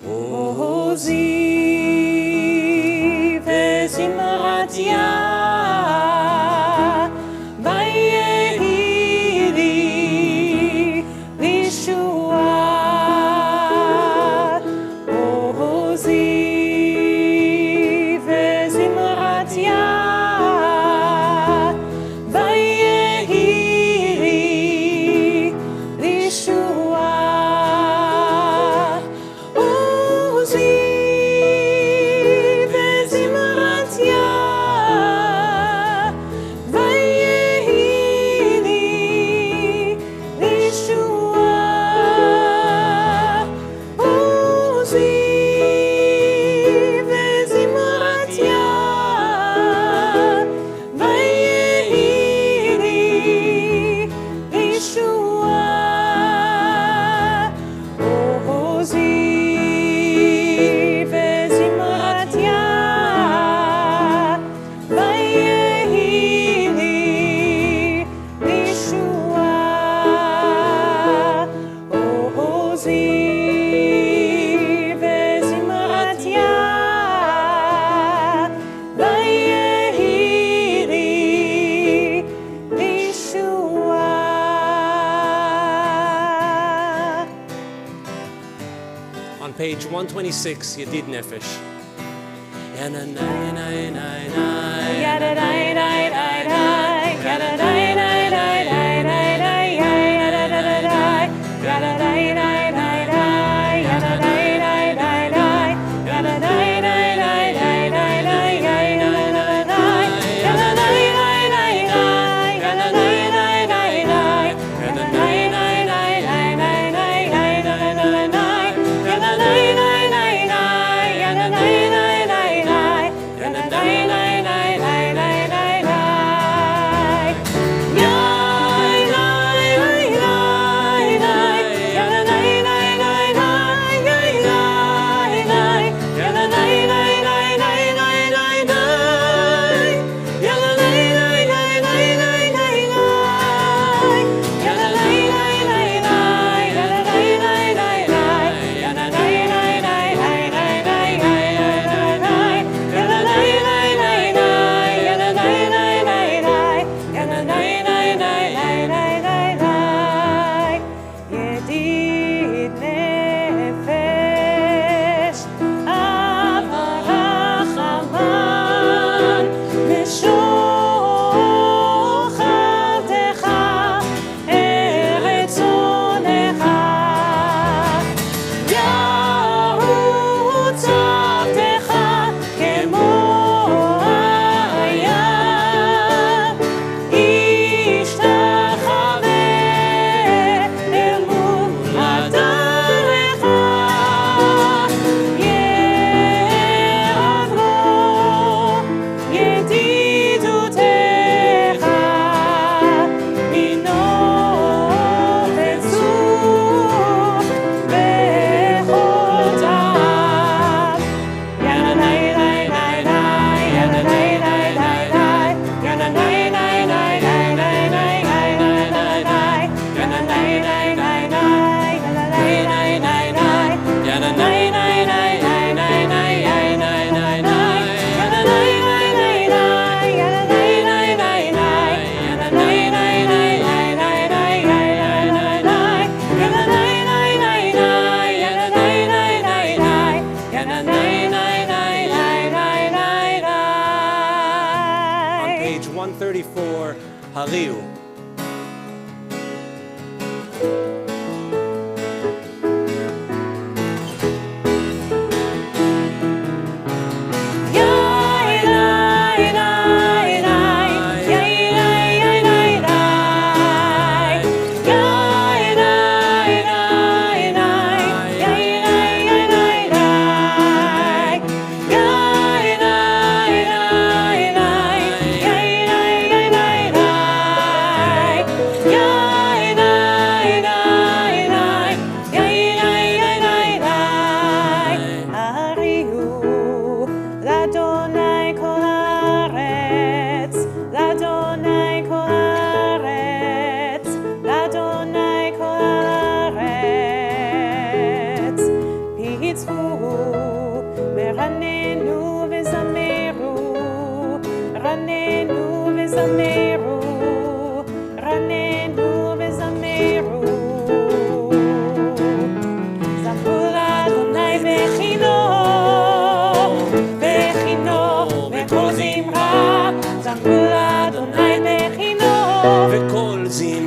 עוזי וזמרתיה ויהי לי לישועה. עוזי וזמרתיה ויהי לי לישועה. עוזי On page 126, Yedid Nefesh. Page 134, Hariu. Yeah. וזמרו, רננו וזמרו. זמרו לאדוני בכינו, בכינו, בכל זמרה. זמרו לאדוני בכינו, וכל זמרה.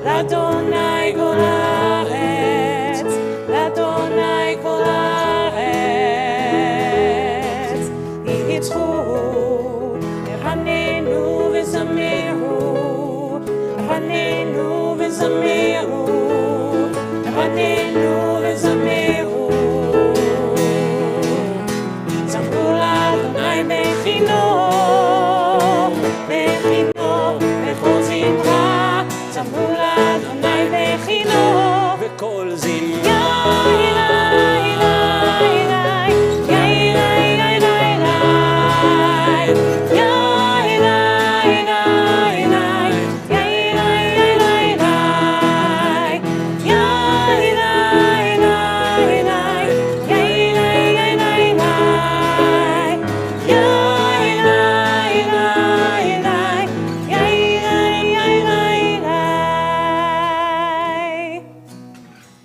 לאדוני כל הארץ, לאדוני כל הארץ, יצחו, רננו וזמרו, רננו וזמרו, רננו וזמרו. זמרו לאדוני בכינו, בכינו, בכל זמרה. זמרו לאדוני בכינו, וכל זמרה.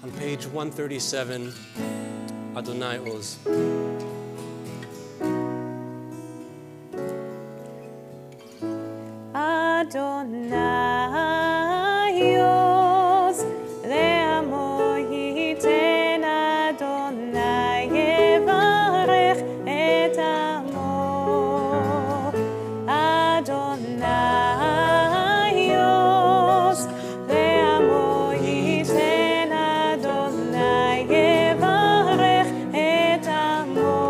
On page 137, Adonai Oz. Adonai Oz, לעמו ייתן. אדוני יברך את עמו. אדוני Oz, לעמו ייתן. אדוני יברך את עמו.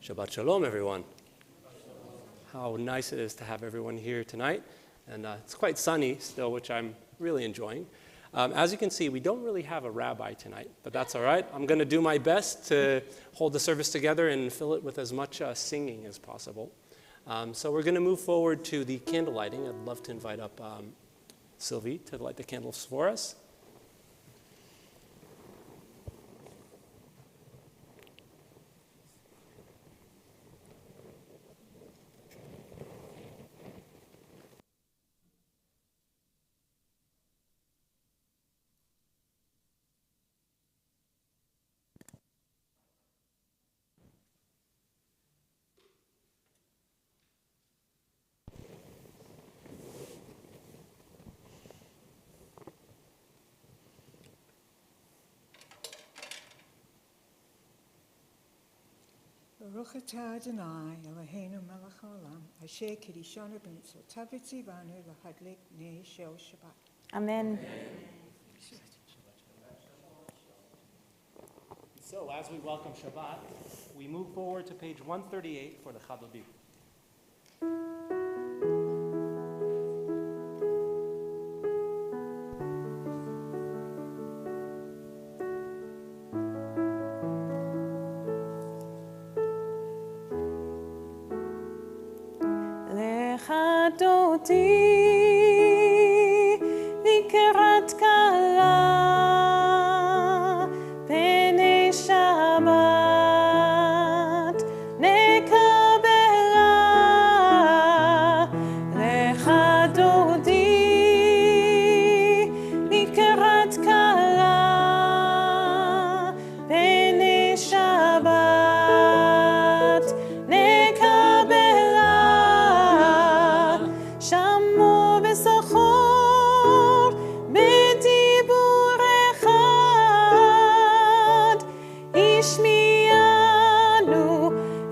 Shabbat Shalom, everyone. How nice it is to have everyone here tonight. And it's quite sunny still, which I'm really enjoying. As you can see, we don't really have a rabbi tonight, but that's all right. I'm going to do my best to hold the service together and fill it with as much singing as possible. So we're going to move forward to the candle lighting. I'd love to invite up Sylvie to light the candles for us. Baruch atah Adonai Eloheinu melech haolam asher kiddushanu b'mitzvotav v'tzivanu lahadlik nei shel Shabbat. Amen. So, as we welcome Shabbat, we move forward to page 138 for the Kabbalat. אותי לקראת כלה פני שבת נקבלה לך דודי לקראת כלה פני שבת נקבלה שמו ושכור בדיבור אחד השמיענו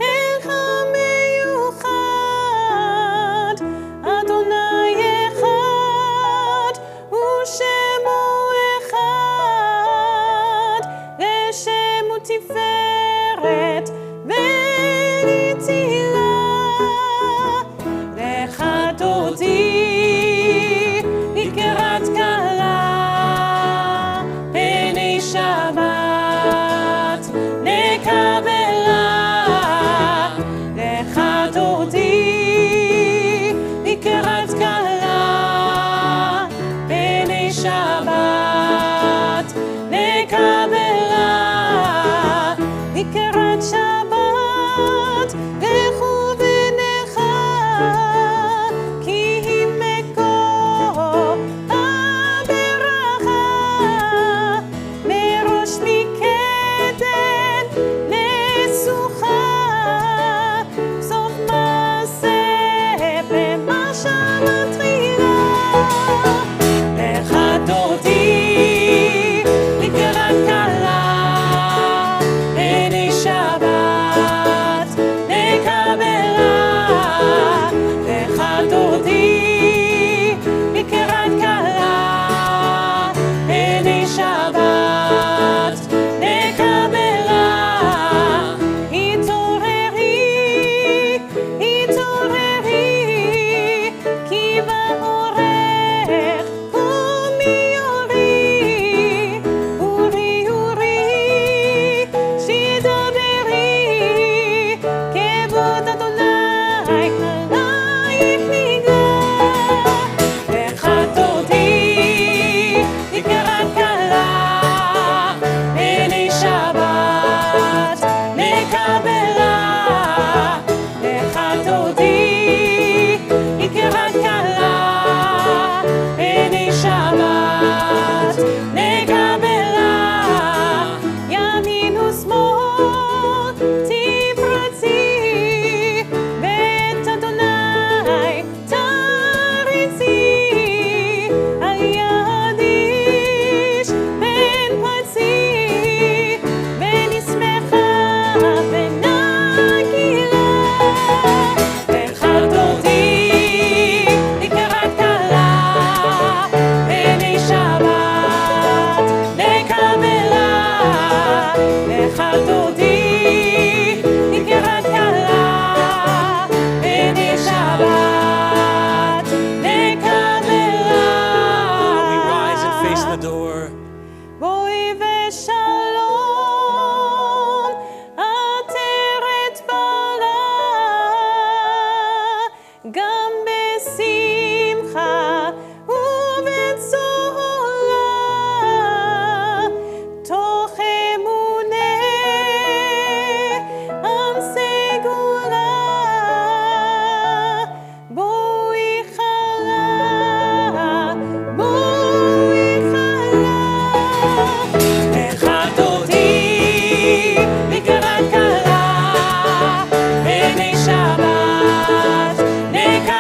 אל המיוחד אדוני אחד ושמו אחד לשם ותפארת ונצילה לך דודי לקראת כלה פני שבת נקבלה לך דודי לקראת כלה פני שבת נקבלה לקראת שבת לכו ונכה כי היא מקור הברכה מראש מקדם נסוכה סוף מעשה במחשבה תחילה לך דודי לקראת כלה פני שבת נקבלה לך דודי לקראת כלה פני שבת נקבלה התעוררי התעוררי כי באורך קומי אורי אורי אורי שידברי כבוד אדוני עלייך ניגע לך דודי לקראת כלה פני שבת נקבלה לך דודי לקראת כלה פני שבת נקבלה ימין ושמאל תפרצי ואת אדוני תריצי על יד איש בן פצי ונשמחה ונגילה לך דודי לקראת כלה פני שבת נקבלה לך דודי לקראת כלה פני שבת נקבלה We rise and face the door. בואי ושלום עטרת בעלה גם בשמחה ובצהלה תוך אמונה עם סגולה בואי חלה בואי חלה לך דודי לקראת כלה פני שבת נקבלה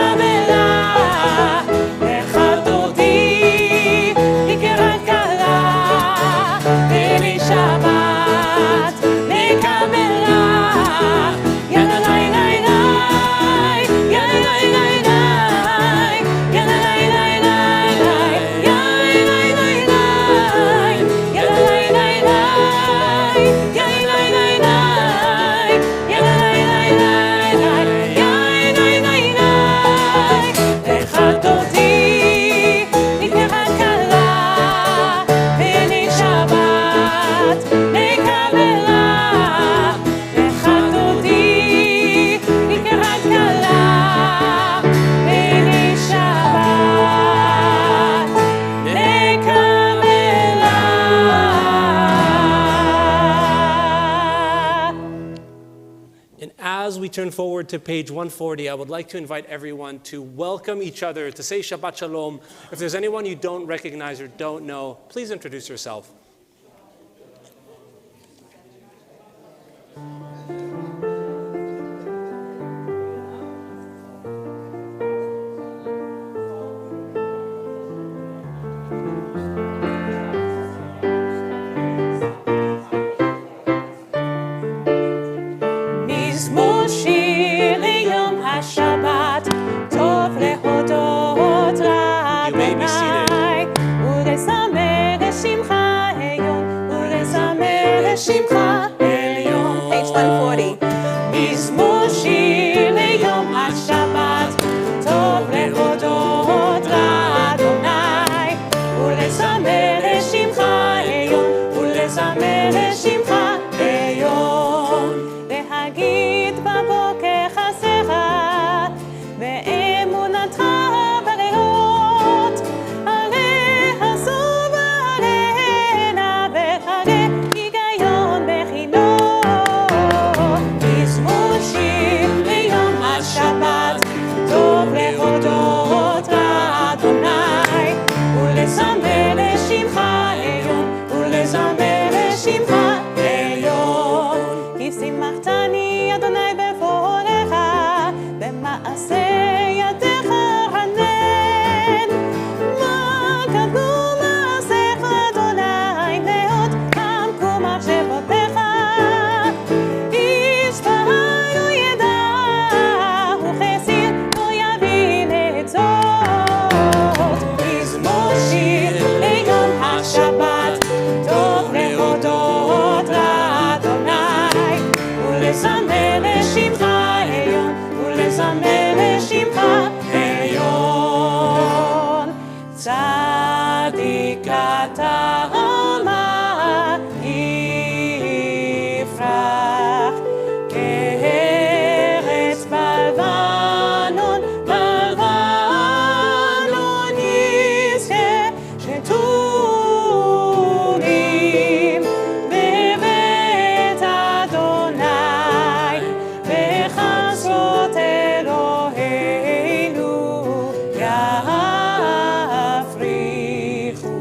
turn forward to page 140, I would like to invite everyone to welcome each other, to say Shabbat Shalom. If there's anyone you don't recognize or don't know, please introduce yourself. מזמור שיר ליום השבת, טוב להודות You may be seated. לאדוני, ולזמר לשמך עליון, ולזמר לשמך עליון. Page 140. מזמור שיר ליום השבת, טוב להודות לאדוני, ולזמר לשמך עליון, ולזמר לשמך עליון. להגיד בבוקר חסרך, באמונתך בלילות, הרי הסור והרנה, והרי היגיון בחינות. מזמור שיר ליום השבת, טוב להודות לאדוני, ולזמר לשמך עליון, ולזמר לשמך עליון. כי שימחתני אדוני בפורך, במעשה ידיך רנן. מה גדלו מעשיך אדוני, מאוד עמקו מחשבותיך. איש פעל לא ידע, וכסיר לא יבין עצות. מזמור שיר ליום השבת, טוב להודות לאדוני, ולזמר לשמך עליון, ולזמר לשמך עליון. צדיק אתה מה יפרח, כארץ בלבנון, בלבנון יזכה, שתולים בבית אדוני, בחסות אלוהינו יפריחו.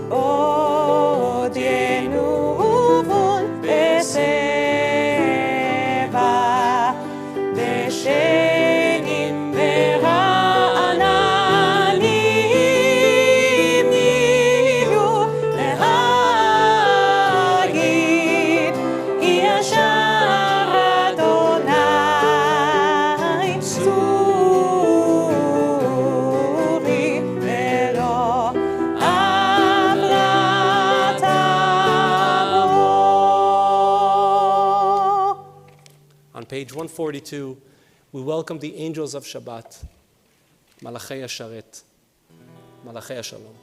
עוד ינובון בשבע, דשנים ורעננים יהיו, להגיד כי ישר אדוני, צורי ולא עברתה בו. On page 142, we welcome the angels of Shabbat, Malachei Hasharet, Malachei Hashalom.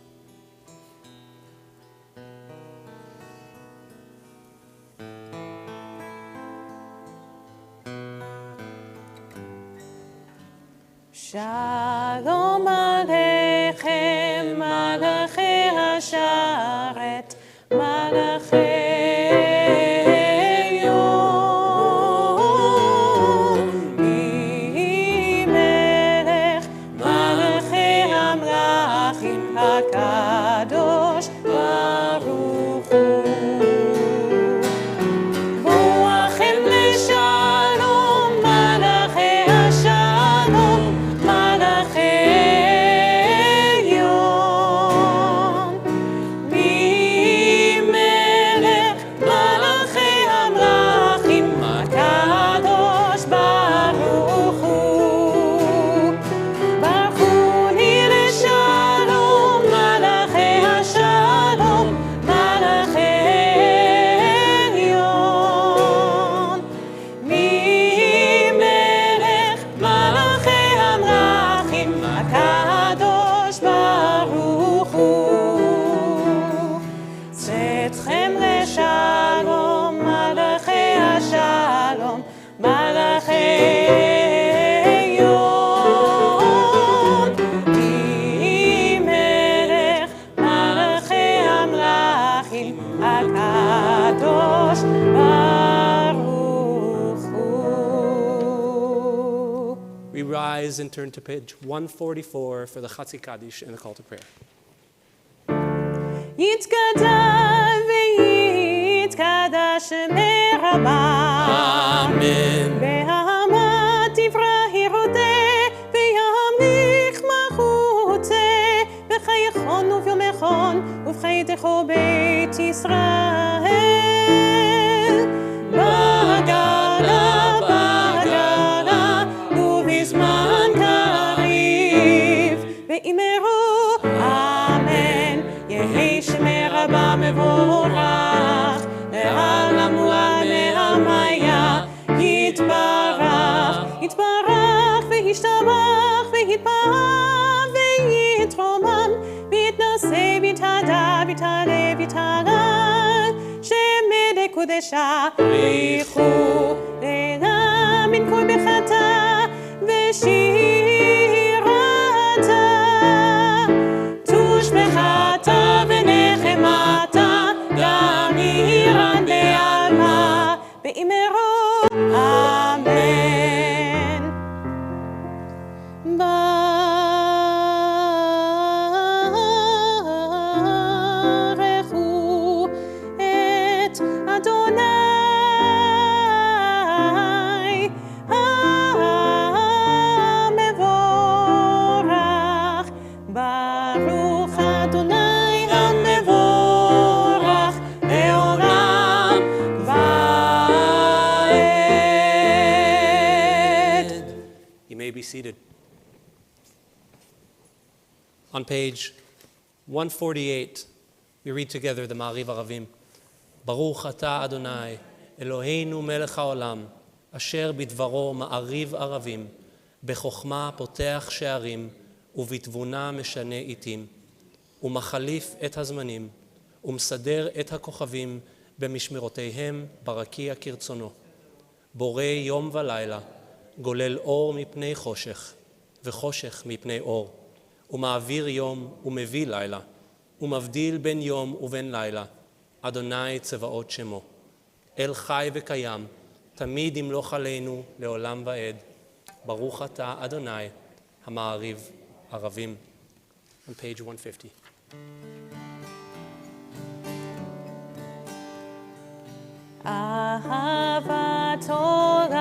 שלום עליכם, מלאכי השרת, מלאכי עליון. מי מלך מלאכי המלכים, הקדוש ברוך הוא. רוחם לשלום, מלאכי השלום, מלאכי We rise and turn to page 144 for the Chatzi Kaddish and the call to prayer. יתגדל ויתקדש שמי רבה. Amen. בהמה תברהירותי וימליך מלכותי בחייכון וביומכון ובחייתכו בית ישראל. בגלה בגלה ובזמן קריב ואמרו אמן. יהי שמי רבה מבורך לעולם ולעמיה. יתברך יתברך וישתבח ויתפאר ויתרומם ויתנשא ויתהדר ויתעלה ויתעלה. שמי לקודשה בריחו לעילם מן כל בחטא ושירתה. תושבחתה ונחמתה גם אירן בעלמה באמרו אמן. ברכו את אדוני המבורך. ברוך אדוני המבורך לעולם ועד. You may be seated. On page 148, we read together the Ma'ariv Aravim. Baruch Ata Adonai, Eloheinu melech haolam, asher bidvaro ma'ariv aravim, bechokma poteach she'arim, ובתבונה משנה עיתים, ומחליף את הזמנים, ומסדר את הכוכבים במשמרותיהם ברקיע כרצונו. בורא יום ולילה, גולל אור מפני חושך, וחושך מפני אור, ומעביר יום ומביא לילה, ומבדיל בין יום ובין לילה, אדוני צבאות שמו. אל חי וקיים, תמיד ימלוך עלינו לעולם ועד. ברוך אתה אדוני, המעריב ערבים. On page 150. אהבת עולם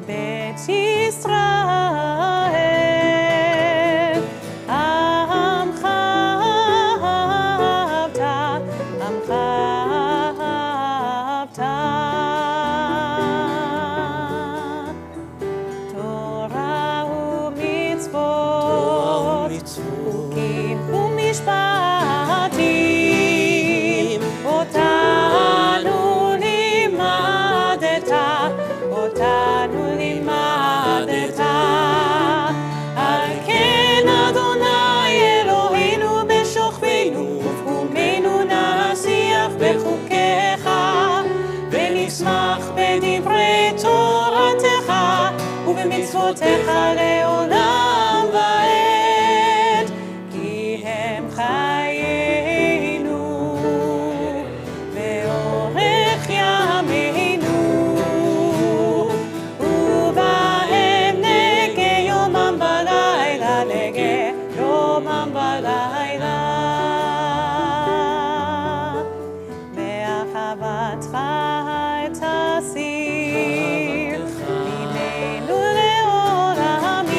בית ישראל עמך אהבת עמך אהבת. תורה ומצוות חוקים ומשפטים אותנו לימדת על כן אדוני אלוהינו בשוכבנו ובקומנו נשיח בחוקיך ונשמח בדברי תורתך ובמצוותיך לעולם ועד. כי הם חיינו ואורך ימינו ובהם נגה יומם בלילה נגה יומם בלילה. באחוותך תסיר ממנו לעולמים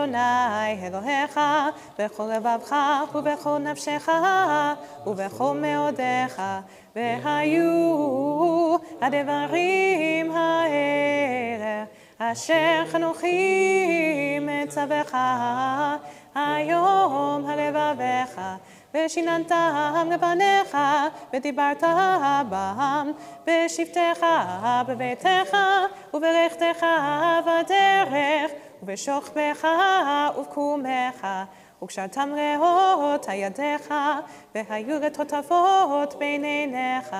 אדוני אלוהיך בכל לבבך ובכל נפשך ובכל מאודיך, והיו הדברים האלה אשר חנוכי מצווך היום הלבביך, ושיננתם לבניך, ודיברת בם בשבתך בביתך, ובלכתך בדרך, ובשוכבך ובקומך, וקשרתם לאות ידיך, והיו לטוטפות בין עיניך,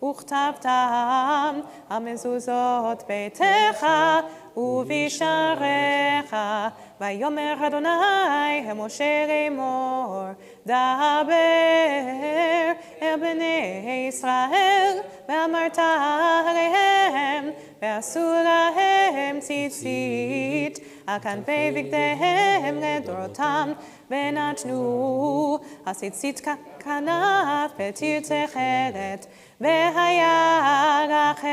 וכתבתם על מזוזות ביתך ובשעריך. ויאמר אדוני אל משה לאמור, דבר אל בני ישראל, ואמרת עליהם, ועשו להם ציצית על כנפי בגדיהם לדורותם, ונתנו הציצית ככנף בתרצי תכלת, והיה לכם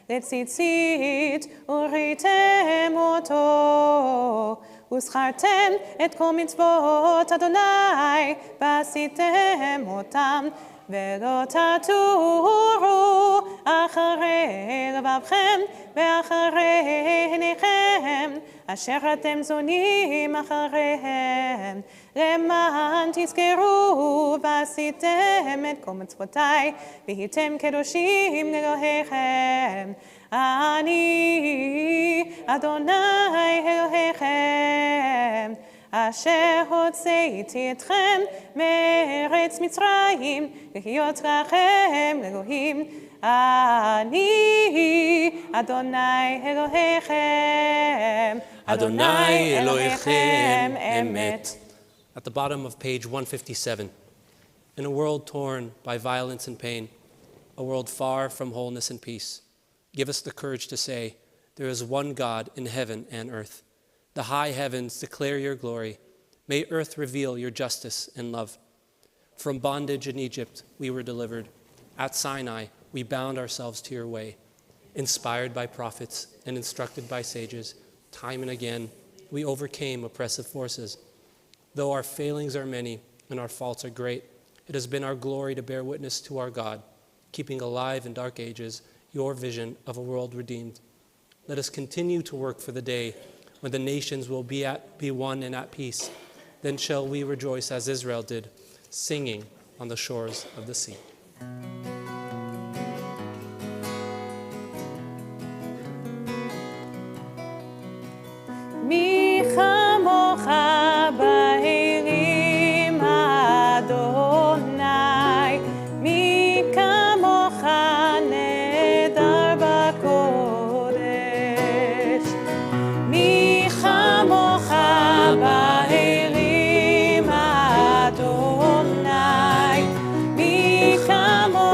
לציצית וראיתם אותו, וזכרתם את כל מצוות אדוני ועשיתם אותם, ולא תטורו אחרי לבבכם ואחרי עיניכם אשר אתם זונים אחריהם, למען תזכרו ועשיתם את כל מצוותיי והייתם קדושים לאלוהיכם. אני אדוני אלוהיכם אשר הוצאתי אתכם מארץ מצרים להיות לכם אלוהים. אני אדוני אלוהיכם, Adonai Elohechem Emet. At the bottom of page 157. In a world torn by violence and pain, a world far from wholeness and peace, give us the courage to say, there is one God in heaven and earth. The high heavens declare your glory. May earth reveal your justice and love. From bondage in Egypt we were delivered. At Sinai we bound ourselves to your way. Inspired by prophets and instructed by sages, time and again we overcame oppressive forces. Though our failings are many and our faults are great, it has been our glory to bear witness to our God, keeping alive in dark ages your vision of a world redeemed. Let us continue to work for the day when the nations will be one and at peace. Then shall we rejoice as Israel did, singing on the shores of the sea. מי כמוך באלים אדוני, מי כמוך נהדר בקודש, מי כמוך באלים אדוני, מי כמוך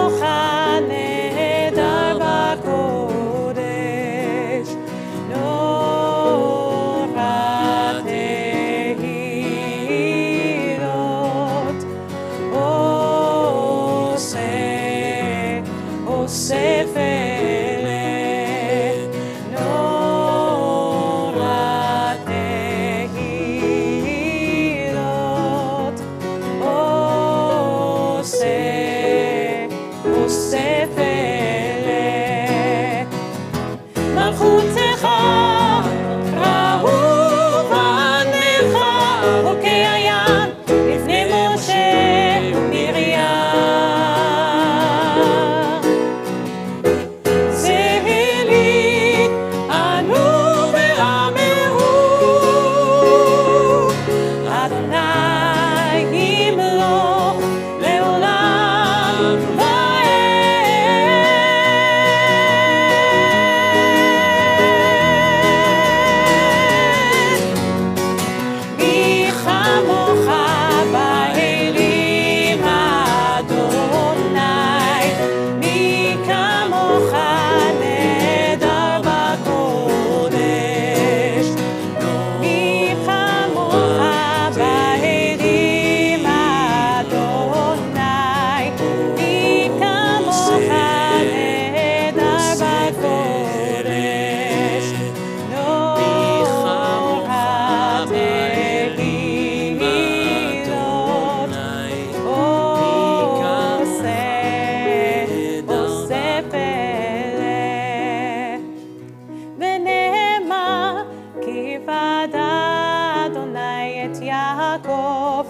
את יעקב,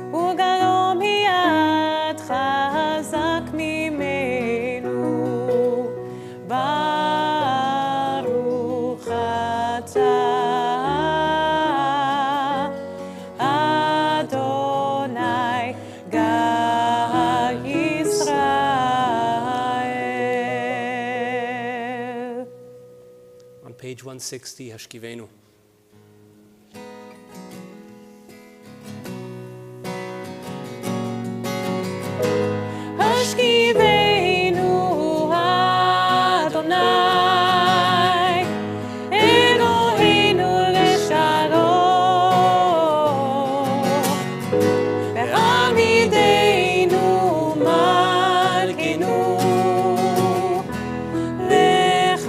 וגרוע מיד חזק ממנו. ברוך אתה, אדוני גר ישראל. On page 160, Hashkivenu. השכיבנו אדוני, אלוהינו לשלום, ועמידנו מלכנו לחיים.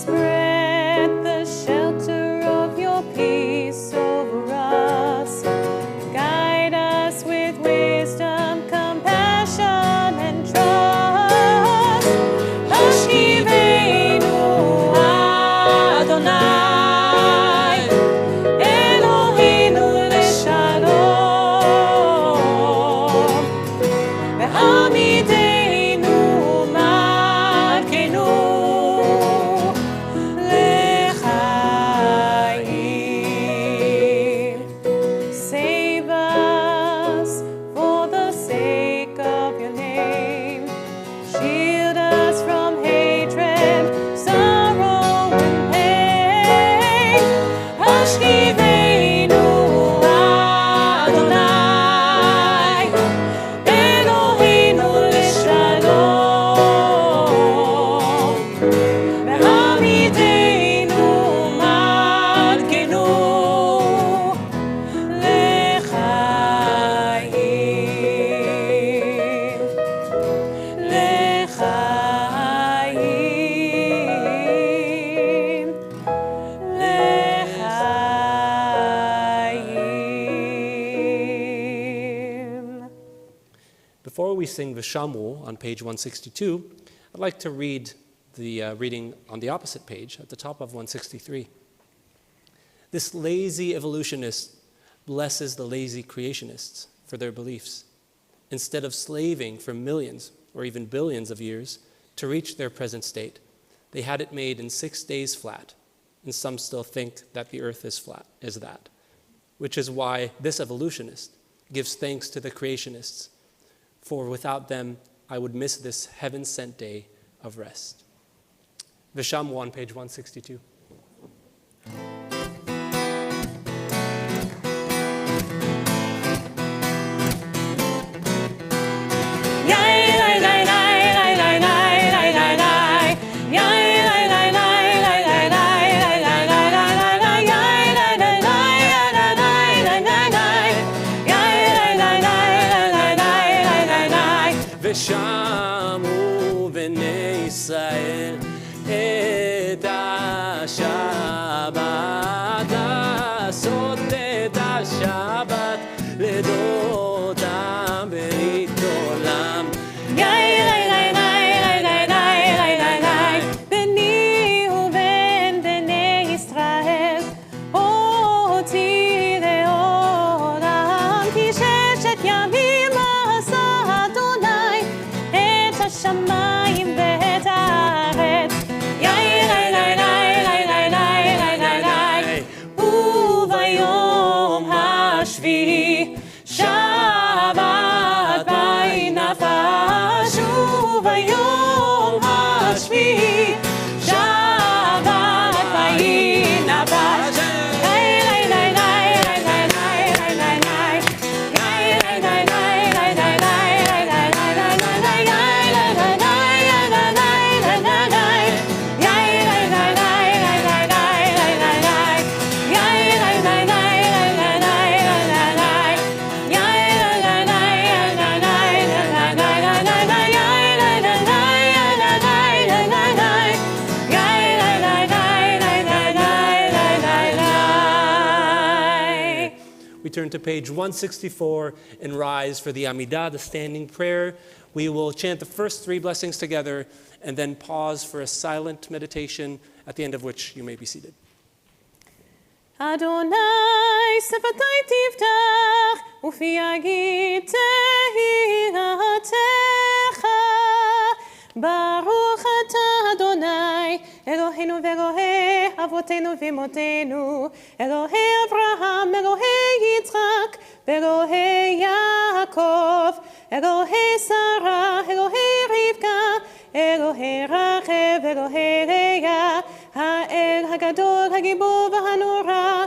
Spread the shelter of your peace over us. Guide us with wisdom, compassion, and trust. Hashkivenu Adonai, Eloheinu leshalom, ve'amidenu malkenu lechayim. Save us for the sake of your name. Shield us from hatred, sorrow, and pain. Hashkivenu Adonai, Eloheinu leshalom, ve'amidenu malkenu לחיים, לחיים, לחיים. Before we sing Vishamu on page 162, I'd like to read the reading on the opposite page at the top of 163. This lazy evolutionist blesses the lazy creationists for their beliefs. Instead of slaving for millions or even billions of years to reach their present state, they had it made in 6 days flat, and some still think that the earth is flat, is that. Which is why this evolutionist gives thanks to the creationists, for without them I would miss this heaven-sent day of rest. Vishamu on page 162. ושמו בני ישראל את השבת, לעשות את השבת לדורותם ברית עולם. ביני ובין בני ישראל אותי לעולם, כי 6 ימים עשה אדוני את השמיים ואת הארץ. וביום השביעי שבת בי נפש, וביום השביעי שבת בי נפש. We turn to page 164 and rise for the Amidah, the standing prayer. We will chant the first 3 blessings together and then pause for a silent meditation, at the end of which you may be seated. אדוני שפתי תפתח, ופי יגיד תהילתך. ברוך אתה אדוני, אלוהינו ואלוהי אבותינו ואמותינו, אלוהי אברהם, אלוהי יצחק, ואלוהי יעקב, אלוהי שרה, אלוהי רבקה, אלוהי רחל, אלוהי לאה, האל הגדול, הגיבור והנורא,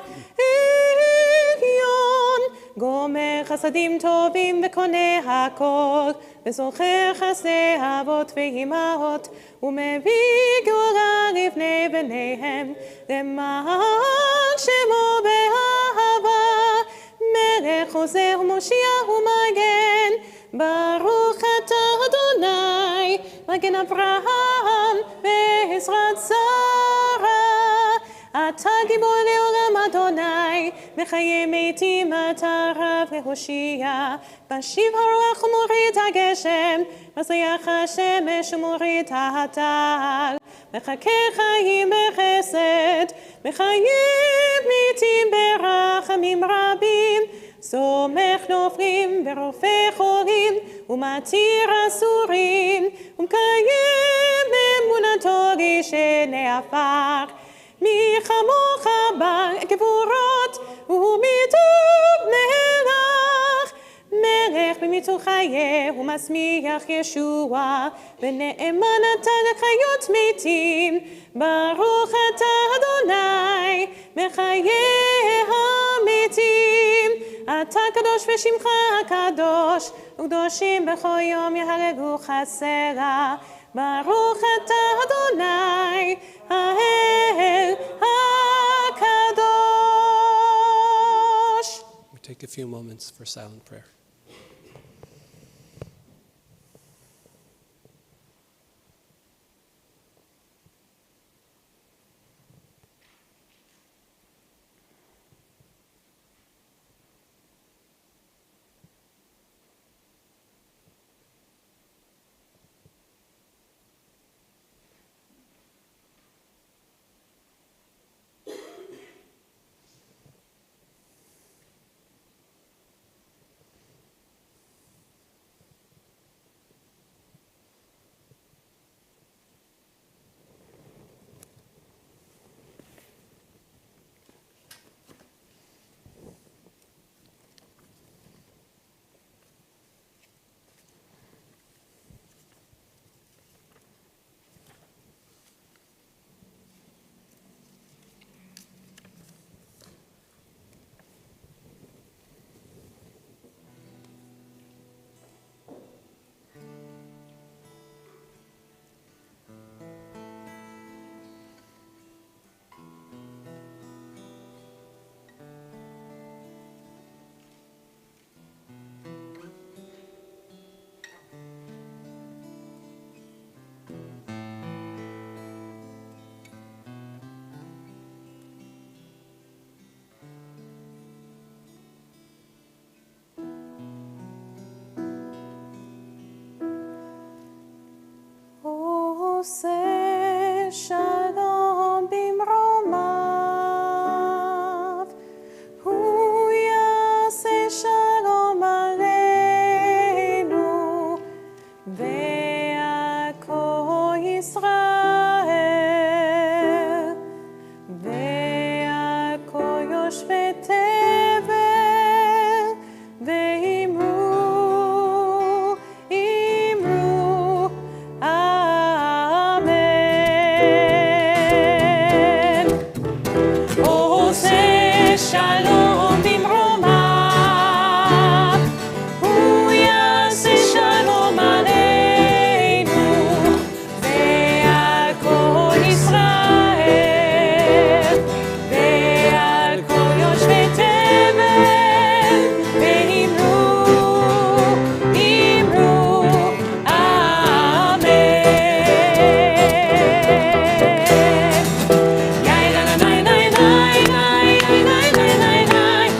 עליון, גומר חסדים טובים וקונה הכל, וזוכר חסדי אבות ואימהות, ומביא גאולה לבני בניהם, למען שמו באהבה, מלך עוזר ומושיע ומגן, ברוך אתה אדוני, מגן אברהם בעזרת שרה. אתה גיבור לעולם אדוני, מחיי מתים אתה רב להושיע, משיב הרוח ומוריד הגשם, מזריח השמש ומוריד הטל, מחכה חיים בחסד, מחייב מתים ברחמים רבים, סומך נופלים ורופא חולים, ומתיר אסורים, ומקיים אמונתו לשני עפר. מי כמוך בגבורות ומיטוב מלך, מלך במיטוב חיה ומשמיח ישוע, ונאמן אתה לחיות מתים, ברוך אתה אדוני מחיי המתים. אתה קדוש ושמך הקדוש, וקדושים בכל יום יהללוך סלה. ברוך אתה אדוני האל הקדוש. We take a few moments for silent prayer. עושה שלום במרומיו, הוא יעשה שלום עלינו ועל כל ישראל ועל כל יושבי תבל, ואמרו, אמרו, אמן. עושה שלום במרומיו, הוא יעשה שלום עלינו ועל כל ישראל ועל כל יושבי תבל, ואמרו, אמרו, אמן. יאי לה לה לה לה לה לה לה לה לה לה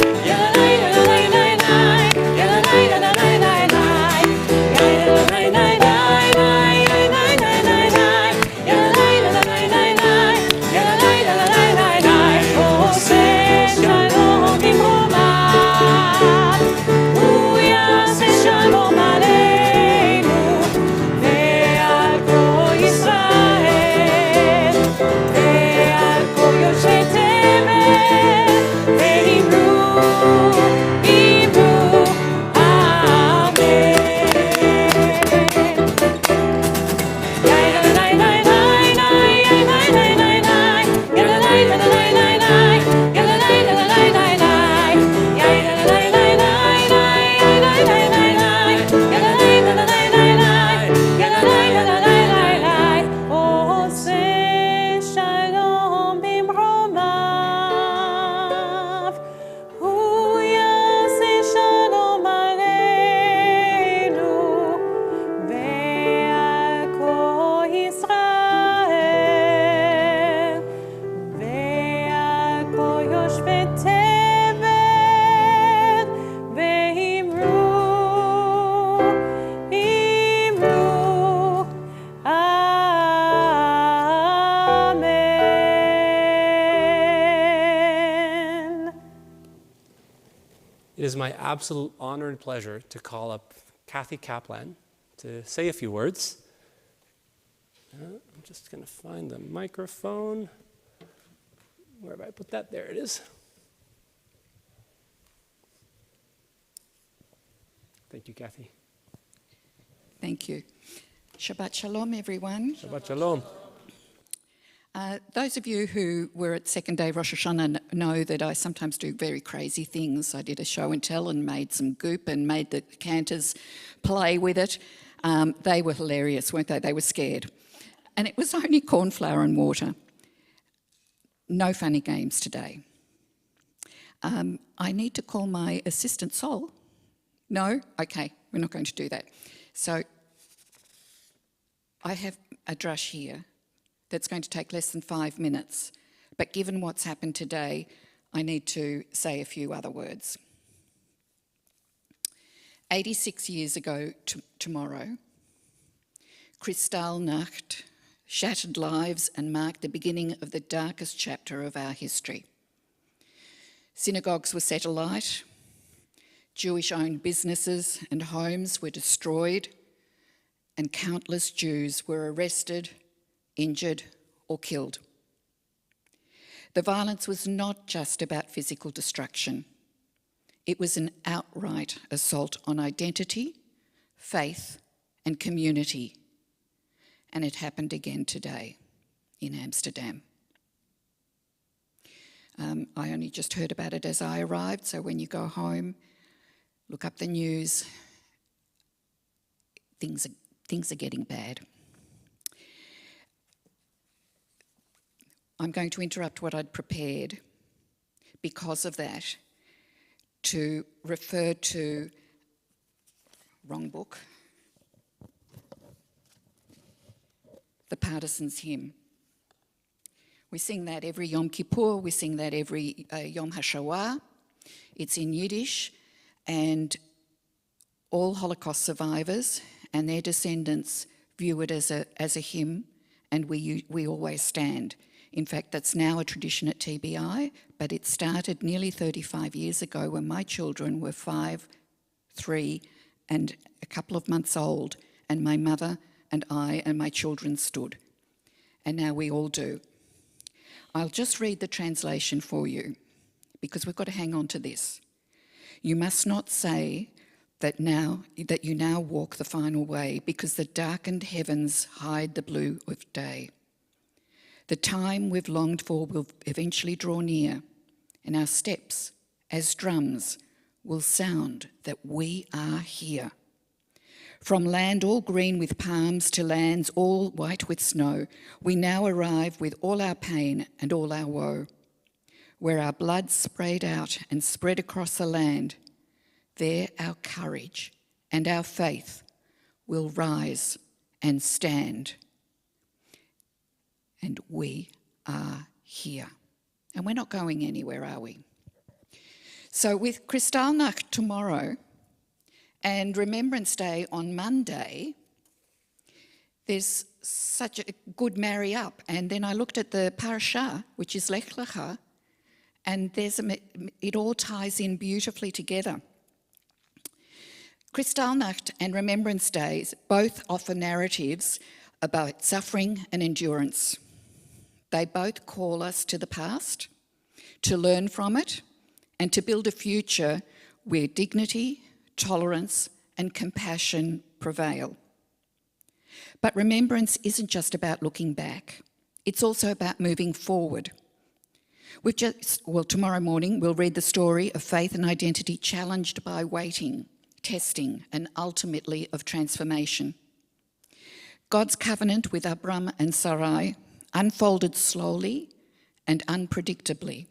ראש ותבר, ואמרו, Amen. It is my absolute honor and pleasure to call up Kathy Kaplan to say a few words. I'm just going to find the microphone. Where have I put that? There it is. Thank you, Kathy. Thank you. Shabbat Shalom, everyone. Shabbat Shalom. Those of you who were at second day Rosh Hashanah know that I sometimes do very crazy things. I did a show and tell and made some goop and made the cantors play with it. They were hilarious, weren't they? They were scared. And it was only corn flour and water. No funny games today. I need to call my assistant Sol. No? Okay, we're not going to do that. So I have a drush here that's going to take less than 5 minutes. But given what's happened today, I need to say a few other words. 86 years ago tomorrow, Kristallnacht shattered lives and marked the beginning of the darkest chapter of our history. Synagogues were set alight, Jewish-owned businesses and homes were destroyed, and countless Jews were arrested, injured, or killed. The violence was not just about physical destruction. It was an outright assault on identity, faith, and community. And it happened again today in Amsterdam. I only just heard about it as I arrived, so when you go home, look up the news. Things are getting bad. I'm going to interrupt what I'd prepared because of that to refer to, wrong book, the Partisans Hymn. We sing that every Yom Kippur, we sing that every Yom HaShoah. It's in Yiddish, and all Holocaust survivors and their descendants view it as a hymn, and we always stand. In fact, that's now a tradition at TBI, but it started nearly 35 years ago when my children were 5, 3, and a couple of months old, and my mother and I and my children stood. And now we all do. I'll just read the translation for you, because we've got to hang on to this. You must not say that you now walk the final way, because the darkened heavens hide the blue of day. The time we've longed for will eventually draw near, and our steps, as drums, will sound that we are here. From land all green with palms to lands all white with snow, we now arrive with all our pain and all our woe. Where our blood sprayed out and spread across the land, there our courage and our faith will rise and stand. And we are here. And we're not going anywhere, are we? So with Kristallnacht tomorrow and Remembrance Day on Monday, there's such a good marry up. And then I looked at the parasha, which is Lech Lecha, and it all ties in beautifully together. Kristallnacht and Remembrance Days both offer narratives about suffering and endurance. They both call us to the past, to learn from it, and to build a future where dignity, tolerance, and compassion prevail. But remembrance isn't just about looking back. It's also about moving forward. Tomorrow morning we'll read the story of faith and identity challenged by waiting, testing, and ultimately of transformation. God's covenant with Abram and Sarai unfolded slowly and unpredictably,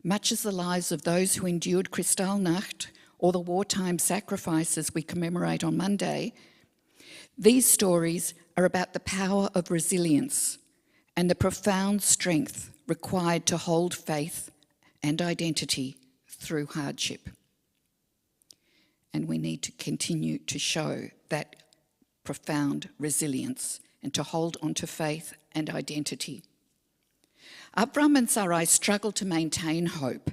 much as the lives of those who endured Kristallnacht or the wartime sacrifices we commemorate on Monday. These stories are about the power of resilience and the profound strength required to hold faith and identity through hardship. And we need to continue to show that profound resilience and to hold on to faith and identity. Abram and Sarai struggled to maintain hope.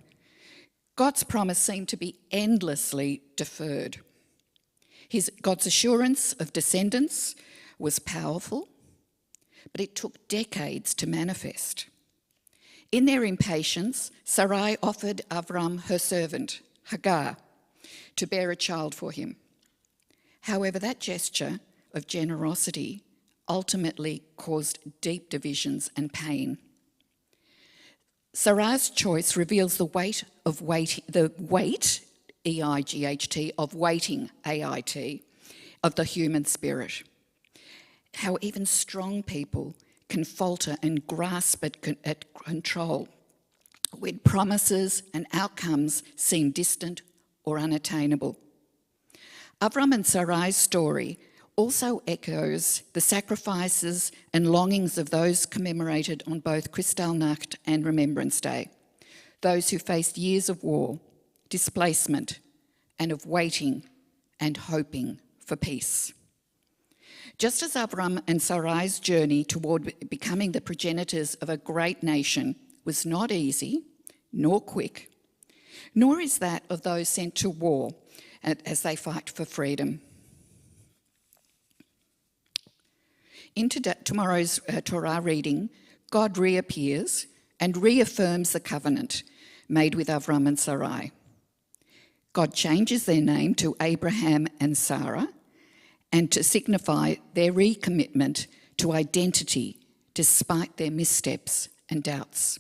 God's promise seemed to be endlessly deferred. God's assurance of descendants was powerful, but it took decades to manifest. In their impatience, Sarai offered Avram her servant, Hagar, to bear a child for him. However, that gesture of generosity ultimately caused deep divisions and pain. Sarai's choice reveals the weight, E-I-G-H-T, of waiting, A-I-T, of the human spirit. How even strong people can falter and grasp at control when promises and outcomes seem distant or unattainable. Avram and Sarai's story also echoes the sacrifices and longings of those commemorated on both Kristallnacht and Remembrance Day, those who faced years of war, displacement, and of waiting and hoping for peace. Just as Avram and Sarai's journey toward becoming the progenitors of a great nation was not easy nor quick, nor is that of those sent to war as they fight for freedom. In tomorrow's Torah reading, God reappears and reaffirms the covenant made with Avram and Sarai. God changes their name to Abraham and Sarah, and to signify their recommitment to identity despite their missteps and doubts.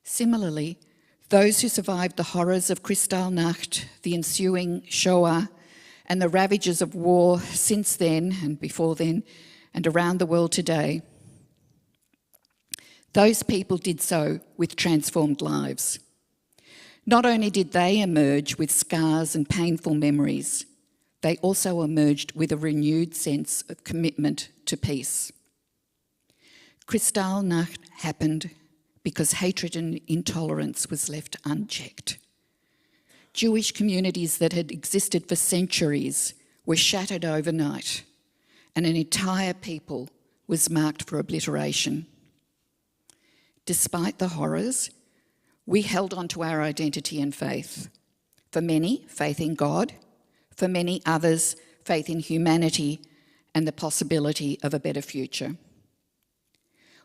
Similarly, those who survived the horrors of Kristallnacht, the ensuing Shoah, and the ravages of war since then and before then, and around the world today, those people did so with transformed lives. Not only did they emerge with scars and painful memories, they also emerged with a renewed sense of commitment to peace. Kristallnacht happened because hatred and intolerance was left unchecked. Jewish communities that had existed for centuries were shattered overnight, and an entire people was marked for obliteration. Despite the horrors, we held on to our identity and faith. For many, faith in God. For many others, faith in humanity and the possibility of a better future.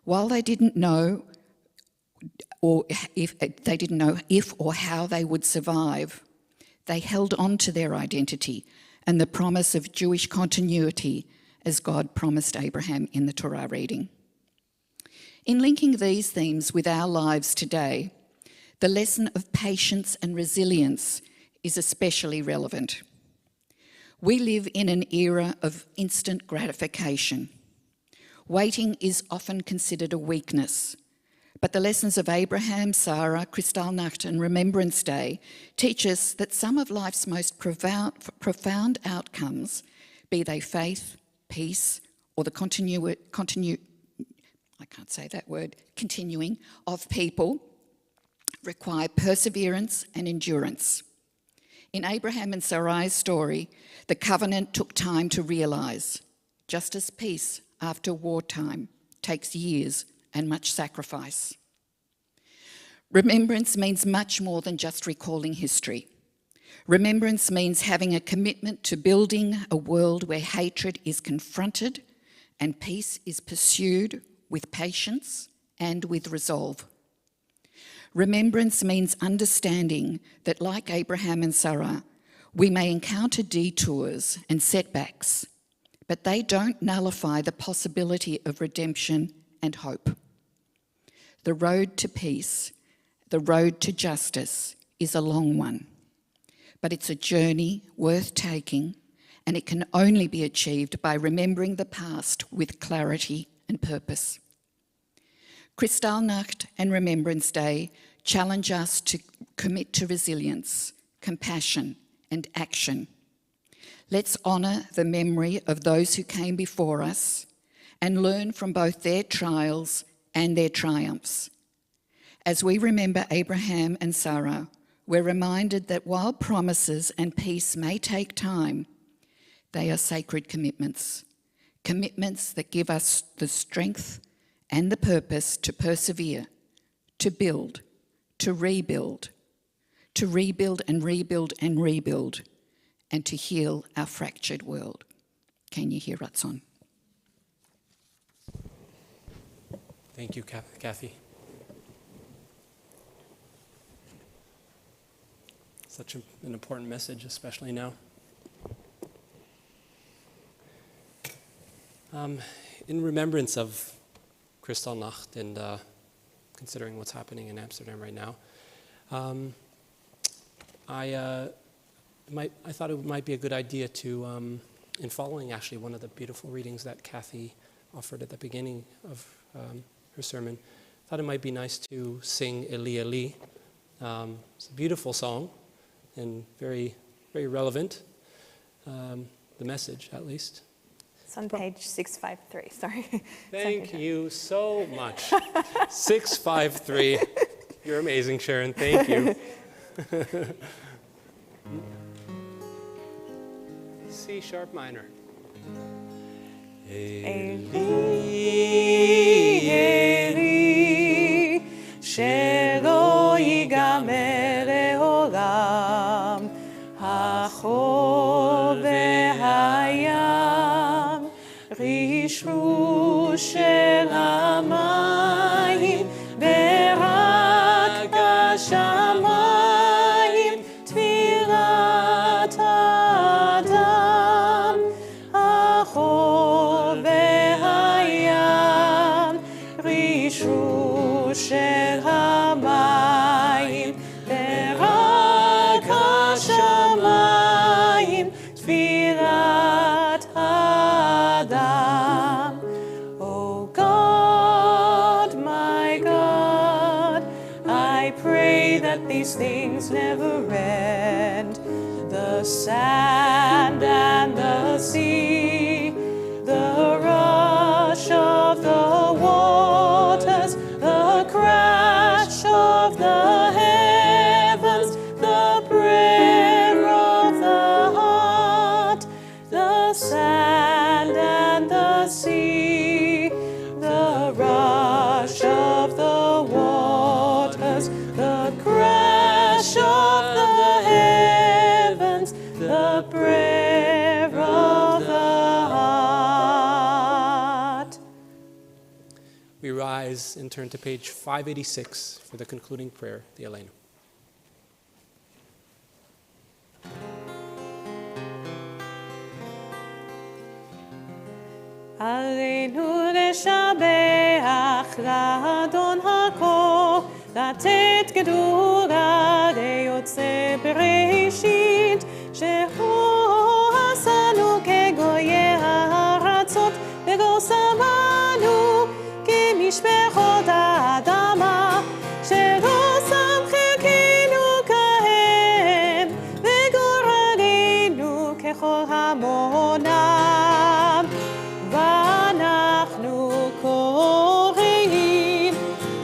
While they didn't know if or how they would survive, they held on to their identity and the promise of Jewish continuity as God promised Abraham in the Torah reading. In linking these themes with our lives today, the lesson of patience and resilience is especially relevant. We live in an era of instant gratification. Waiting is often considered a weakness, but the lessons of Abraham, Sarah, Kristallnacht and Remembrance Day teach us that some of life's most profound outcomes, be they faith, peace, or the continuing of people, require perseverance and endurance. In Abraham and Sarai's story, the covenant took time to realise, just as peace after wartime takes years and much sacrifice. Remembrance means much more than just recalling history. Remembrance means having a commitment to building a world where hatred is confronted and peace is pursued with patience and with resolve. Remembrance means understanding that, like Abraham and Sarah, we may encounter detours and setbacks, but they don't nullify the possibility of redemption and hope. The road to peace, the road to justice, is a long one, but it's a journey worth taking, and it can only be achieved by remembering the past with clarity and purpose. Kristallnacht and Remembrance Day challenge us to commit to resilience, compassion, and action. Let's honour the memory of those who came before us and learn from both their trials and their triumphs. As we remember Abraham and Sarah, we're reminded that while promises and peace may take time, they are sacred commitments, commitments that give us the strength and the purpose to persevere, to build, to rebuild and rebuild and rebuild, and to heal our fractured world. Can you hear Ratzon? Thank you, Kathy. Such an important message, especially now. In remembrance of Kristallnacht and considering what's happening in Amsterdam right now, I thought it might be a good idea to, in following actually one of the beautiful readings that Kathy offered at the beginning of her sermon, I thought it might be nice to sing Eli Eli. It's a beautiful song and very, very relevant, the message at least. It's on page 653, sorry. Thank you so much. 653. You're amazing, Sharon. Thank you. C sharp minor. Eli, שלא ייגמר לעולם, החול והים, רשרוש של המים, ברק השמיים, תפילת האדם, החול והים, רשרוש של המים, ברק השמיים, תפילת האדם. Oh God, my God, I pray that these things never end. The sand and the sea, the rush of the waters, the crash of the heavens, the prayer of the heart, the sand and the sea, the rush of the waters, the crash of the heavens, the prayer of the heart. We rise and turn to page 586 for the concluding prayer, the Aleinu. עלינו לשבח לאדון הכל, לתת גדולה ליוצא בראשית, שהוא עשנו כגויי הארצות, וגורסנו כמשפחות האדמה, שלא שם חלקנו כהם, וגורלנו ככל המונם. ואנחנו קוראים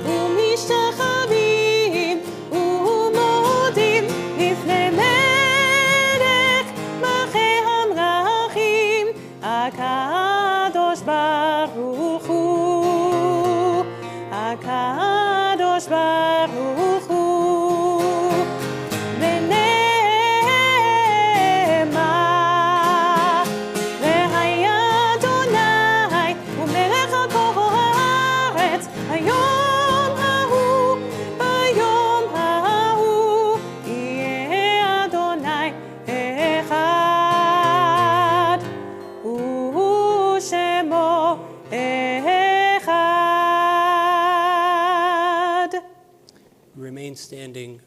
ומשתחווים ומודים לפני מלך מלכי המלכים, הקדוש ברוך הוא, הקדוש ברוך הוא. ונאמר, והיה אדוני ומלך על כל הארץ, היום ההוא, ביום ההוא, יהיה אדוני אחד, ושמו אחד. We remain standing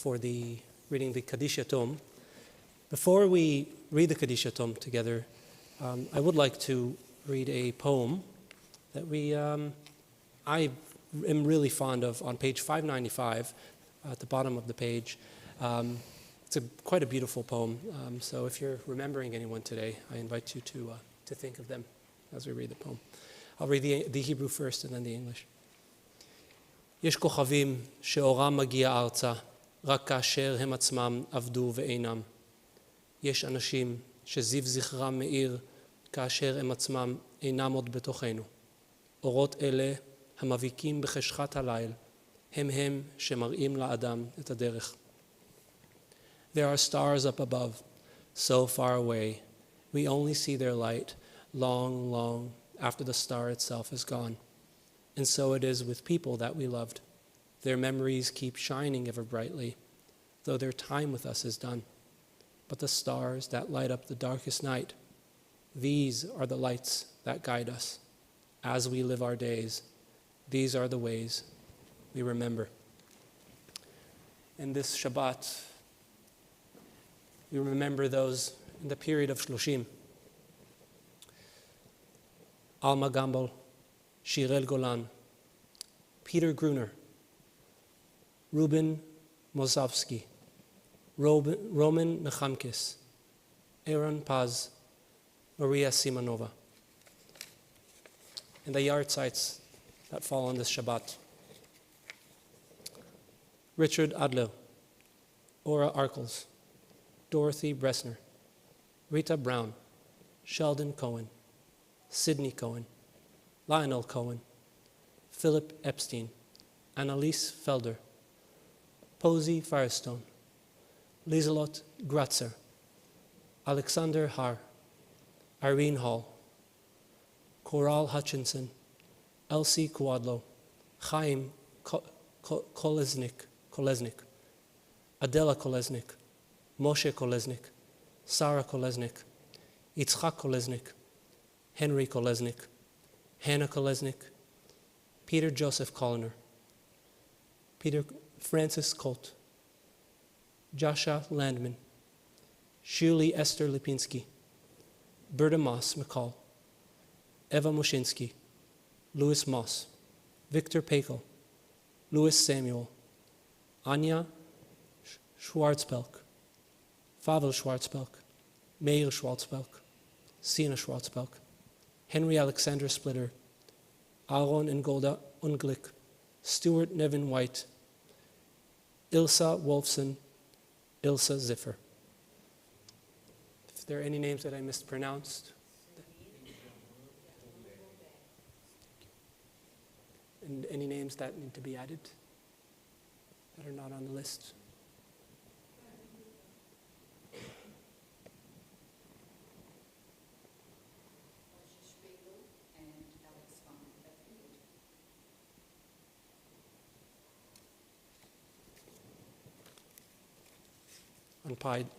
for the reading the Kaddish Yatom. Before we read the Kaddish Yatom together, I would like to read a poem that I am really fond of on page 595 at the bottom of the page. It's quite a beautiful poem. So if you're remembering anyone today, I invite you to think of them as we read the poem. I'll read the Hebrew first and then the English. יש כוכבים שאורם מגיע ארצה, רק כאשר הם עצמם עבדו ואינם. יש אנשים שזיו זכרם מאיר, כאשר הם עצמם אינם עוד בתוכנו. אורות אלה המביקים בחשכת הליל, הם שמראים לאדם את הדרך. There are stars up above, so far away. We only see their light long, long after the star itself is gone. And so it is with people that we loved. Their memories keep shining ever brightly, though their time with us is done. But the stars that light up the darkest night, these are the lights that guide us. As we live our days, these are the ways we remember. In this Shabbat, we remember those in the period of Shloshim. Alma Gambol, Shirel Golan, Peter Gruner, Ruben Mosovsky, Roman Nechamkis, Aaron Paz, Maria Simonova. And the yard sites that fall on this Shabbat. Richard Adler, Ora Arkels, Dorothy Bressner, Rita Brown, Sheldon Cohen, Sidney Cohen, Lionel Cohen, Philip Epstein, Annalise Felder, Posey Firestone, Lieselot Gratzer, Alexander Haar, Irene Hall, Coral Hutchinson, Elsie Kwadlow, Chaim Kolesnik, Adela Kolesnik, Moshe Kolesnik, Sarah Kolesnik, Yitzchak Kolesnik, Henry Kolesnik, Hannah Kolesnik, Peter Joseph Colliner, Peter Francis Colt, Joshua Landman, Shirley Esther Lipinski, Berta Moss McCall, Eva Mushinsky, Louis Moss, Victor Pakel, Louis Samuel, Anya Schwarzbelk, Favel Schwarzbelk, Meir Schwarzbelk, Sina Schwarzbelk, Henry Alexander Splitter, Aaron and Golda Unglick, Stuart Nevin White, Ilsa Wolfson, Ilsa Ziffer. If there are any names that I mispronounced, and any names that need to be added that are not on the list.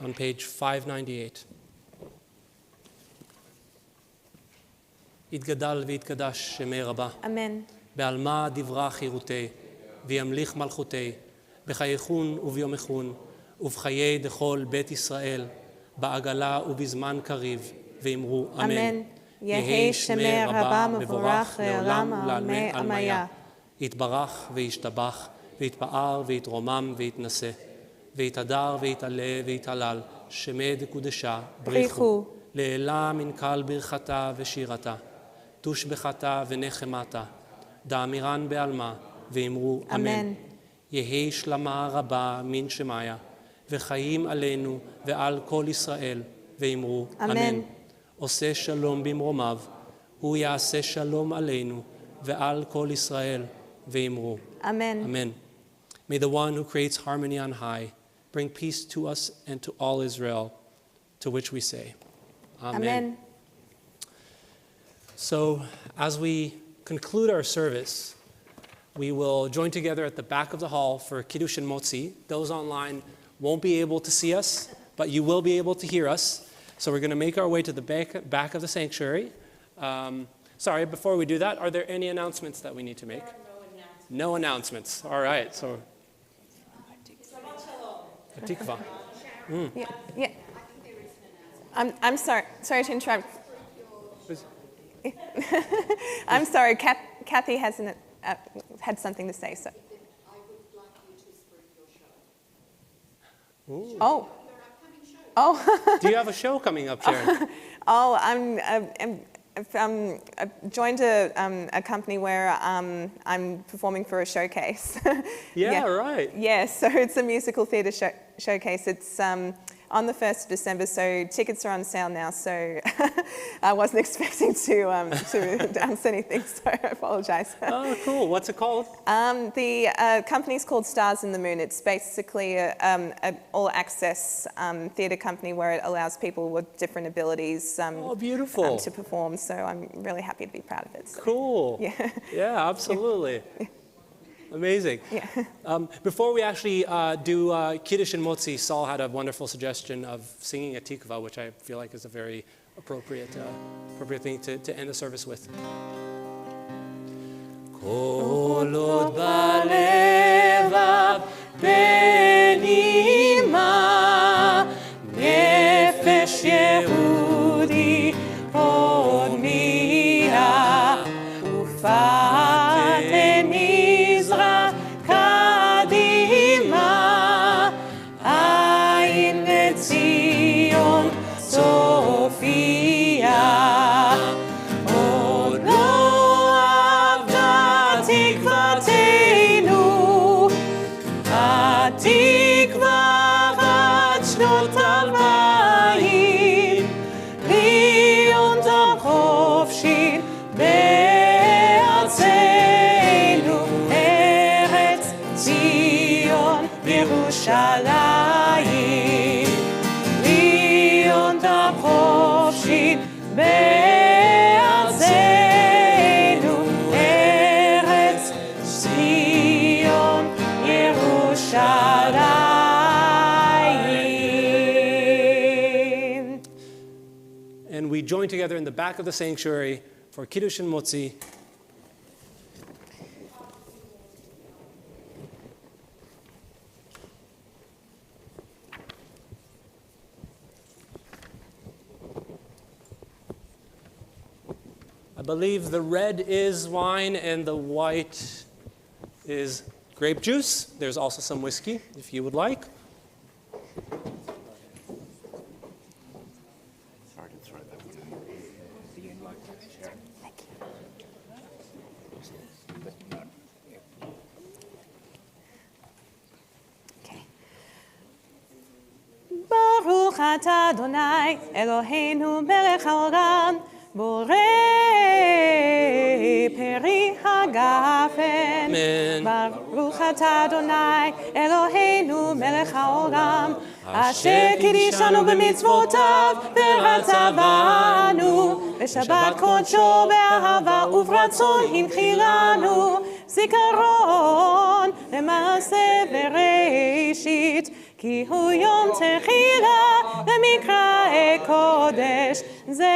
On page 598. יתגדל ויתקדש שמי רבה. אמן. בעלמה דברה חירותי, וימליך מלכותי, בחייכון וביומכון, ובחיי דכל בית ישראל, בעגלה ובזמן קריב, ואמרו אמן. אמן. יהי שמי רבה מבורך לעולם ולעלמי עמיה. יתברך וישתבח, ויתפאר ויתרומם ויתנשא, ויתהדר ויתעלה ויתהלל, שמי דקודשה בריחו, לעילה מנכ"ל ברכתה ושירתה, תושבחתה ונחמתה, דאמירן בעלמה, ואמרו אמן. יהי שלמה רבה מן שמיה, וחיים עלינו ועל כל ישראל, ואמרו אמן. עושה שלום במרומיו, הוא יעשה שלום עלינו ועל כל ישראל, ואמרו אמן. Amen. May the one who creates harmony on high bring peace to us and to all Israel, to which we say Amen. Amen. So as we conclude our service, we will join together at the back of the hall for Kiddush and Motzi. Those online won't be able to see us, but you will be able to hear us. So we're going to make our way to the back of the sanctuary. Sorry, before we do that, are there any announcements that we need to make? No announcements. All right. So, Tikva. Yeah. I'm sorry. Sorry to interrupt. I'm sorry. Kathy hasn't had something to say. So. I would like you to spread your show. Ooh. Oh. Your upcoming show. Oh. Do you have a show coming up, Sharon? Oh, I've joined a company where I'm performing for a showcase. Yeah, right. Yeah, so it's a musical theatre showcase. It's on the 1st of December, so tickets are on sale now, so I wasn't expecting to dance anything, so I apologise. Oh, cool. What's it called? The company's called Stars in the Moon. It's basically an all-access theatre company where it allows people with different abilities Oh, beautiful. to perform, so I'm really happy to be proud of it. So. Cool. Yeah. Yeah, absolutely. Amazing. Yeah. Before we actually do Kiddush and Motzi, Saul had a wonderful suggestion of singing a tikva, which I feel like is a very appropriate thing to end the service with. Kol od balevav benima nefesh Yehudi rodmia ufaten Mizrach kadima ayin vetzion Sophia. ירושלים, להיות החופשי בארצנו, ארץ ציון ירושלים. And we join together in the back of the sanctuary for Kiddush and Motzi. I believe the red is wine and the white is grape juice. There's also some whiskey, if you would like. Baruch atah Adonai, Eloheinu melech haolam, borei peri hagafen. Amen. Baruch atah Adonai, Eloheinu melech haolam, asher kidishanu b'mitzvotav, ורצה בנו, בשבת קודשו באהבה וברצון הנחילנו, זיכרון למעשה בראשית, כי הוא יום תחילה למקראי קודש, זכר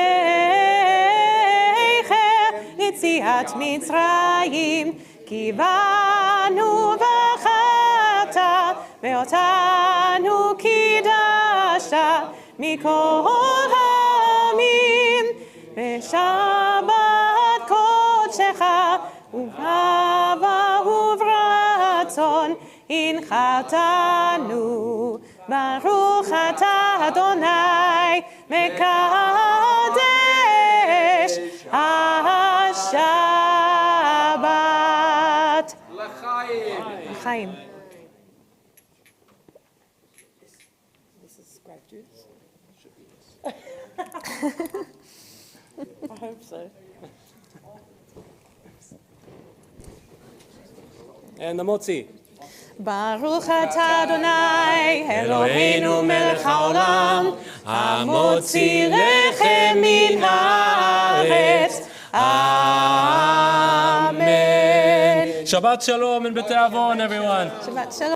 יציאת מצרים, כי בנו בחרת ואותנו קידשת מכל העמים, בשבת קודשך ובאהבה וברצון הנחתנו. ברוך אתה אדוני מקדש השבת. לחיים. This is grape juice? I hope so. And the motzi. ברוך אתה אדוני אלוהינו מלך העולם המוציא לחם מן הארץ. Amen. Shabbat shalom and b'te'avon, everyone. שבת שלום.